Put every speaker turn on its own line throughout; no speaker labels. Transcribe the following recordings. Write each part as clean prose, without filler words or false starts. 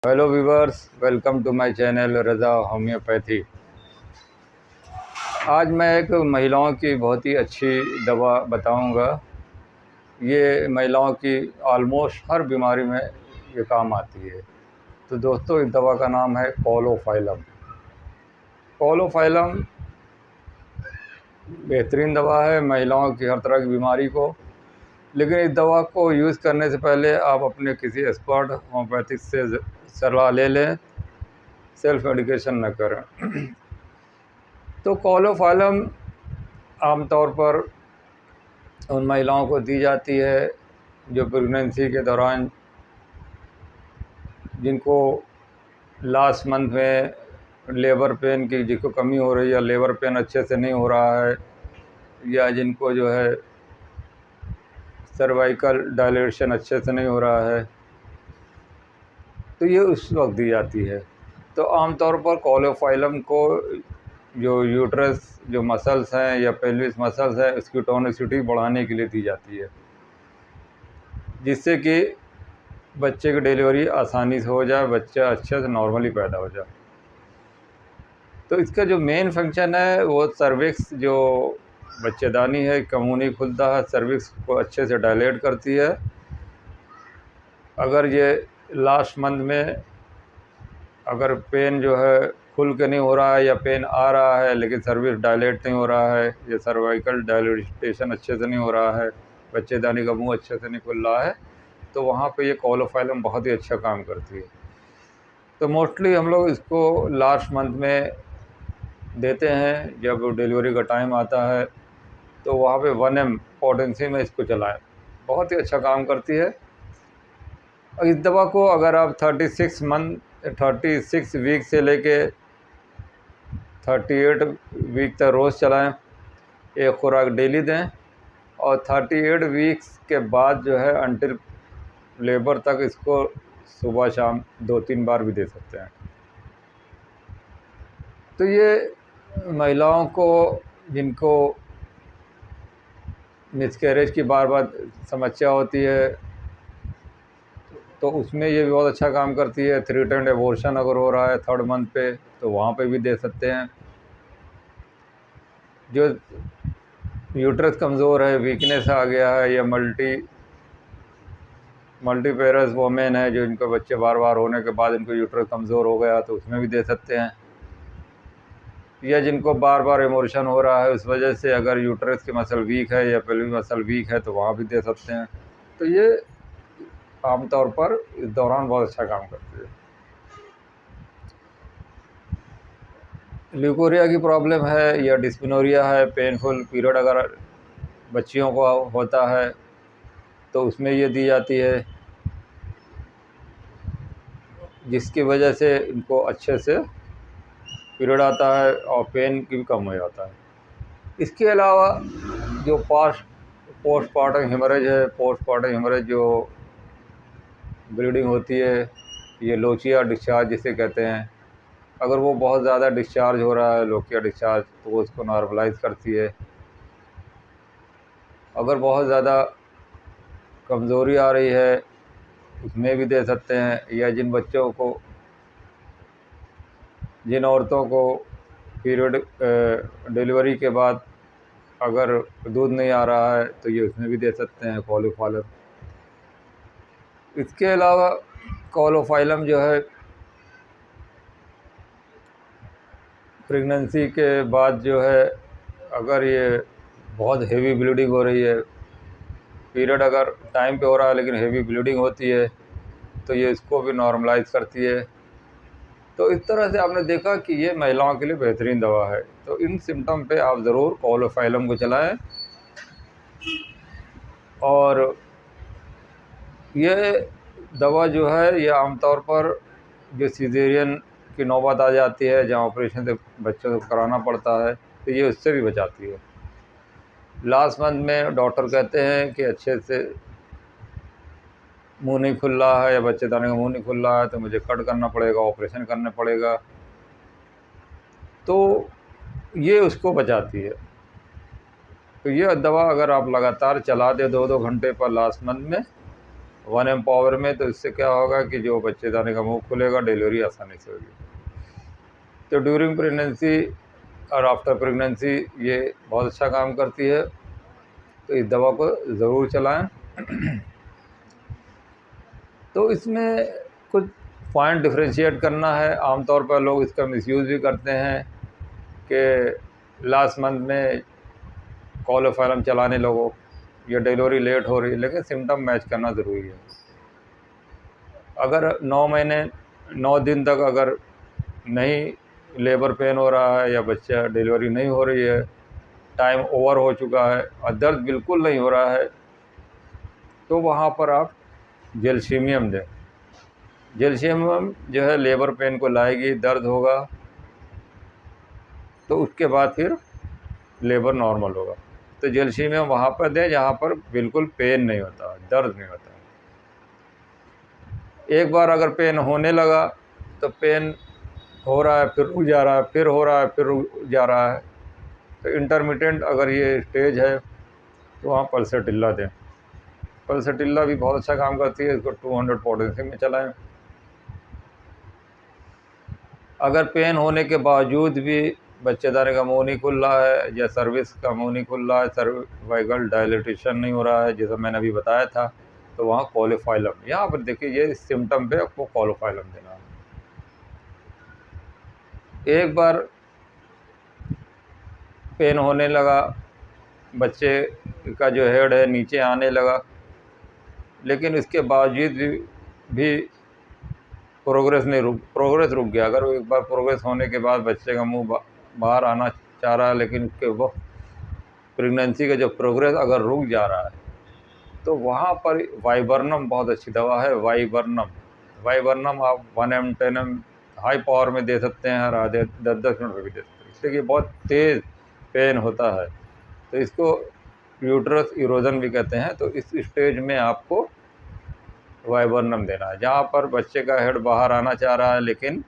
Hello viewers, welcome to my channel Raza homeopathy. आज मैं एक महिलाओं की बहुत ही अच्छी दवा बताऊंगा। ये महिलाओं की ऑलमोस्ट हर बीमारी में ये काम आती है। तो दोस्तों, इस दवा का नाम है कोलोफाइलम। कोलोफाइलम बेहतरीन दवा है महिलाओं की हर तरह की बीमारी को। लेकिन इस दवा को यूज़ करने से पहले आप अपने किसी एक्सपर्ट होम्योपैथिक से सलाह ले लें, सेल्फ मेडिकेशन न करें। तो कोलोफाइलम आमतौर पर उन महिलाओं को दी जाती है जो प्रेगनेंसी के दौरान, जिनको लास्ट मंथ में लेबर पेन की जिनको कमी हो रही है, लेबर पेन अच्छे से नहीं हो रहा है, या जिनको जो है सर्वाइकल डायलेशन अच्छे से नहीं हो रहा है, तो ये उस वक्त दी जाती है। तो आमतौर पर कोलोफाइलम को जो यूट्रस जो मसल्स हैं या पेल्विस मसल्स है, उसकी टोनिसिटी बढ़ाने के लिए दी जाती है, जिससे कि बच्चे की डिलीवरी आसानी से हो जाए, बच्चा अच्छे से नॉर्मली पैदा हो जाए। तो इसका जो मेन फंक्शन है वो सर्विक्स, जो बच्चेदानी है, कमूनी खुलता है, सर्विक्स को अच्छे से डायलेट करती है। अगर ये लास्ट मंथ में अगर पेन जो है खुल के नहीं हो रहा है, या पेन आ रहा है लेकिन सर्विक्स डायलेट नहीं हो रहा है, या सर्वाइकल डायलेटेशन अच्छे से नहीं हो रहा है, बच्चेदानी का मुंह अच्छे से नहीं खुल रहा है, तो वहाँ पे ये कोलोफाइलम बहुत ही अच्छा काम करती है। तो मोस्टली हम लोग इसको लास्ट मंथ में देते हैं। जब डिलीवरी का टाइम आता है तो वहाँ पे 1 ml पोटेंसी में इसको चलाएं, बहुत ही अच्छा काम करती है। और इस दवा को अगर आप 36 वीक से लेके 38 वीक तक रोज़ चलाएं, एक खुराक डेली दें, और 38 वीक्स के बाद जो है अंटिल लेबर तक इसको सुबह शाम 2-3 बार भी दे सकते हैं। तो ये महिलाओं को जिनको मिसकैरेज की बार बार समस्या होती है, तो उसमें ये भी बहुत अच्छा काम करती है। 3 टाइम एबॉर्शन अगर हो रहा है 3rd मंथ पे, तो वहाँ पे भी दे सकते हैं। जो यूट्रस कमज़ोर है, वीकनेस आ गया है, या मल्टीपेरस वोमेन है, जो इनके बच्चे बार बार होने के बाद इनको यूट्रस कमज़ोर हो गया, तो उसमें भी दे सकते हैं। या जिनको बार बार एबॉर्शन हो रहा है, उस वजह से अगर यूट्रस की मसल वीक है या पेल्विक मसल वीक है, तो वहाँ भी दे सकते हैं। तो ये आमतौर पर इस दौरान बहुत अच्छा काम करती है। ल्यूकोरिया की प्रॉब्लम है या डिस्पिनोरिया है, पेनफुल पीरियड अगर बच्चियों को होता है, तो उसमें ये दी जाती है, जिसकी वजह से इनको अच्छे से पीरियड आता है और पेन की भी कम हो जाता है। इसके अलावा जो पोस्टपार्टम हेमरेज है, पोस्टपार्टम हेमरेज जो ब्लीडिंग होती है, ये लोचिया डिस्चार्ज जिसे कहते हैं, अगर वो बहुत ज़्यादा डिस्चार्ज हो रहा है, लोचिया डिस्चार्ज, तो वो उसको नॉर्मलाइज करती है। अगर बहुत ज़्यादा कमज़ोरी आ रही है, उसमें भी दे सकते हैं। या जिन औरतों को पीरियड डिलीवरी के बाद अगर दूध नहीं आ रहा है, तो ये उसमें भी दे सकते हैं कोलोफाइलम। इसके अलावा कोलोफाइलम जो है प्रेगनेंसी के बाद जो है, अगर ये बहुत हेवी ब्लीडिंग हो रही है, पीरियड अगर टाइम पे हो रहा है लेकिन हेवी ब्लीडिंग होती है, तो ये इसको भी नॉर्मलाइज करती है। तो इस तरह से आपने देखा कि ये महिलाओं के लिए बेहतरीन दवा है। तो इन सिम्टम पे आप ज़रूर कोलोफाइलम को चलाएं। और ये दवा जो है, ये आमतौर पर जो सीज़ेरियन की नौबत आ जाती है, जहाँ ऑपरेशन से बच्चों को कराना पड़ता है, तो ये उससे भी बचाती है। लास्ट मंथ में डॉक्टर कहते हैं कि अच्छे से मुंह नहीं खुल रहा है, या बच्चेदानी का मुंह नहीं खुल रहा है, तो मुझे कट करना पड़ेगा, ऑपरेशन करना पड़ेगा, तो ये उसको बचाती है। तो ये दवा अगर आप लगातार चला दें 2-2 घंटे पर लास्ट मंथ में, 1 पावर में, तो इससे क्या होगा कि जो बच्चेदानी का मुंह खुलेगा, डिलीवरी आसानी से होगी। तो ड्यूरिंग प्रेगनेंसी और आफ्टर प्रेगनेंसी ये बहुत अच्छा काम करती है, तो इस दवा को ज़रूर चलाएं। तो इसमें कुछ पॉइंट डिफरेंशिएट करना है। आमतौर पर लोग इसका मिसयूज़ भी करते हैं कि लास्ट मंथ में कॉलोफाइलम चलाने लगो या डिलीवरी लेट हो रही है, लेकिन सिम्टम मैच करना ज़रूरी है। अगर 9 महीने 9 दिन तक अगर नहीं लेबर पेन हो रहा है या बच्चा डिलीवरी नहीं हो रही है, टाइम ओवर हो चुका है और दर्द बिल्कुल नहीं हो रहा है, तो वहाँ पर आप जेल्शियम दें। जेल्शियम जो है लेबर पेन को लाएगी, दर्द होगा, तो उसके बाद फिर लेबर नॉर्मल होगा। तो जेल्शियम वहाँ पर दें जहाँ पर बिल्कुल पेन नहीं होता, दर्द नहीं होता। एक बार अगर पेन होने लगा तो पेन हो रहा है, फिर रुक जा रहा है, फिर हो रहा है, फिर रुक जा रहा है, तो इंटरमिटेंट अगर ये स्टेज है तो वहाँ पल्सटिल्ला दें। पल्सटिल्ला भी बहुत अच्छा काम करती है, इसको 200 पोटेंशियम में चलाएं। अगर पेन होने के बावजूद भी बच्चेदानी का मुंह नहीं खुल रहा है या सर्विक्स का मुंह नहीं खुल रहा है, सर्वाइकल डायलेटेशन नहीं हो रहा है जैसा मैंने अभी बताया था, तो वहाँ कॉलोफाइलम, यहाँ पर देखिए ये सिम्टम पे आपको कॉलोफाइलम देना है। एक बार पेन होने लगा, बच्चे का जो हेड है नीचे आने लगा, लेकिन इसके बावजूद भी प्रोग्रेस रुक गया। अगर एक बार प्रोग्रेस होने के बाद बच्चे का मुंह बाहर आना चाह रहा है, लेकिन उसके वक्त प्रेगनेंसी का जो प्रोग्रेस अगर रुक जा रहा है, तो वहाँ पर वाइबर्नम बहुत अच्छी दवा है। वाइबर्नम आप 1 mg 10 mg हाई पावर में दे सकते हैं, हर आधे 10-10 मिनट में भी दे सकते हैं। इसलिए कि बहुत तेज़ पेन होता है, तो इसको यूट्रस इरोजन भी कहते हैं। तो इस स्टेज में आपको वाइबर्नम देना है, जहाँ पर बच्चे का हेड बाहर आना चाह रहा है लेकिन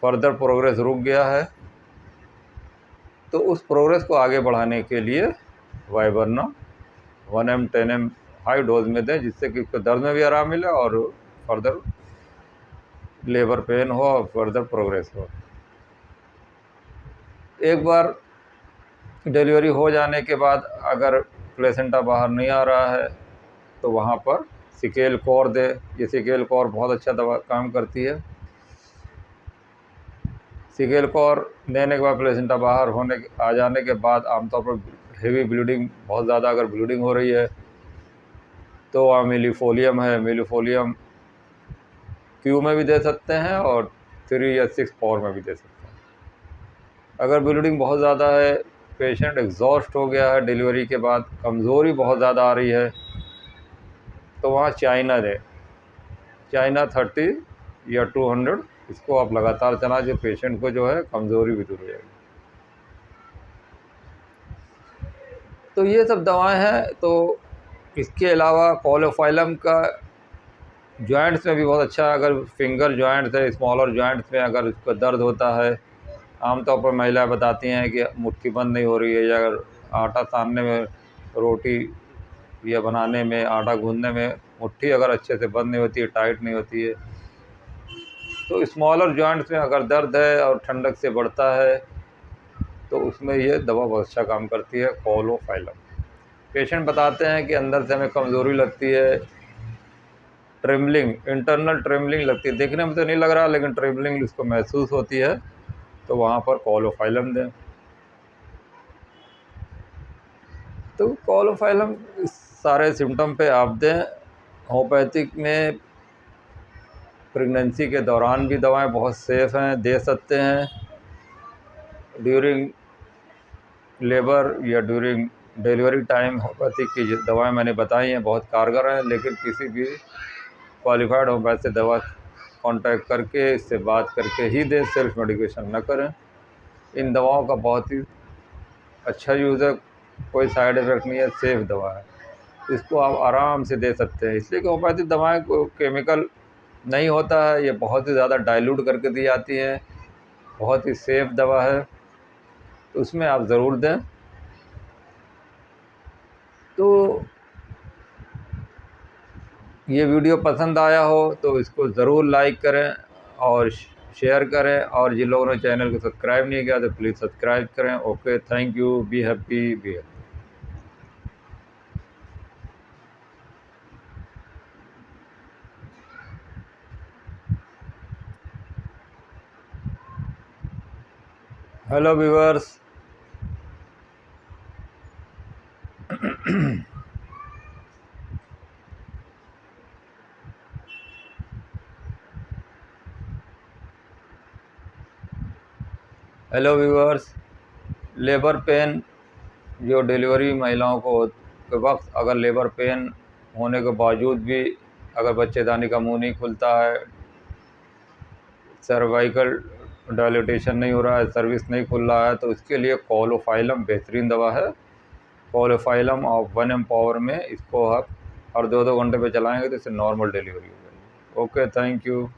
फर्दर प्रोग्रेस रुक गया है, तो उस प्रोग्रेस को आगे बढ़ाने के लिए viburnum 1 mg 10 mg high dose में दें, जिससे कि उसको दर्द में भी आराम मिले और फर्दर लेबर पेन हो और फर्दर प्रोग्रेस हो। एक बार डिलीवरी हो जाने के बाद अगर प्लेसेंटा बाहर नहीं आ रहा है, तो वहाँ पर सिकेल कोर दे। ये सिकेल कोर बहुत अच्छा दवा काम करती है। सिकेल कोर देने के बाद प्लेसेंटा बाहर आ जाने के बाद आमतौर पर हेवी ब्लीडिंग, बहुत ज़्यादा अगर ब्लीडिंग हो रही है, तो वहाँ मिलीफोलियम है। मिलीफोलियम क्यू में भी दे सकते हैं और 3 या 6 पावर में भी दे सकते हैं। अगर ब्लीडिंग बहुत ज़्यादा है, पेशेंट एग्जॉस्ट हो गया है डिलीवरी के बाद, कमज़ोरी बहुत ज़्यादा आ रही है, तो वहाँ चाइना दें। चाइना 30 या 200, इसको आप लगातार चलाएं, जो पेशेंट को जो है कमज़ोरी भी दूर हो जाएगी। तो ये सब दवाएं हैं। तो इसके अलावा कॉलोफाइलम का जॉइंट्स में भी बहुत अच्छा है। अगर फिंगर जॉइंट्स है, स्मॉलर जॉइंट्स में अगर उसको दर्द होता है, आमतौर पर महिलाएं बताती हैं कि मुट्ठी बंद नहीं हो रही है, या अगर आटा सानने में, रोटी या बनाने में, आटा गूंदने में मुट्ठी अगर अच्छे से बंद नहीं होती है, टाइट नहीं होती है, तो स्मॉलर जॉइंट्स में अगर दर्द है और ठंडक से बढ़ता है, तो उसमें ये दवा बहुत अच्छा काम करती है, कॉलोफाइलम। पेशेंट बताते हैं कि अंदर से हमें कमज़ोरी लगती है, ट्रेमलिंग, इंटरनल ट्रेमलिंग लगती है, देखने में तो नहीं लग रहा लेकिन ट्रेमलिंग उसको महसूस होती है, तो वहाँ पर कॉलोफाइलम दें। तो कॉलोफाइलम इस सारे सिम्टम पे आप दें। होम्योपैथिक में प्रेगनेंसी के दौरान भी दवाएं बहुत सेफ़ हैं, दे सकते हैं। ड्यूरिंग लेबर या ड्यूरिंग डिलीवरी टाइम होम्योपैथिक की जो दवाएँ मैंने बताई हैं बहुत कारगर हैं, लेकिन किसी भी क्वालिफाइड होम्योपैथ से दवा कांटेक्ट करके, इससे बात करके ही दें, सेल्फ मेडिकेशन न करें। इन दवाओं का बहुत ही अच्छा यूज़ है, कोई साइड इफ़ेक्ट नहीं है, सेफ़ दवा है, इसको आप आराम से दे सकते हैं। इसलिए कि होम्योपैथिक दवाएँ को केमिकल नहीं होता है, ये बहुत ही ज़्यादा डाइल्यूट करके दी जाती हैं, बहुत ही सेफ़ दवा है, तो उसमें आप ज़रूर दें। तो ये वीडियो पसंद आया हो तो इसको ज़रूर लाइक करें और शेयर करें, और जिन लोगों ने चैनल को सब्सक्राइब नहीं किया तो प्लीज़ सब्सक्राइब करें। Okay, thank you, be happy, be happy. Hello viewers, hello viewers, labour pain जो डिलीवरी महिलाओं को के वक्त अगर लेबर पेन होने के बावजूद भी अगर बच्चेदानी का मुंह नहीं खुलता है, सर्वाइकल डायलिटेशन नहीं हो रहा है, सर्विस नहीं खुल रहा है, तो इसके लिए कोलोफाइलम बेहतरीन दवा है। कोलोफाइलम ऑफ 1 एम्पावर में इसको आप हर 2-2 घंटे पे चलाएंगे तो इससे नॉर्मल डिलीवरी हो जाएगी। Okay, thank you.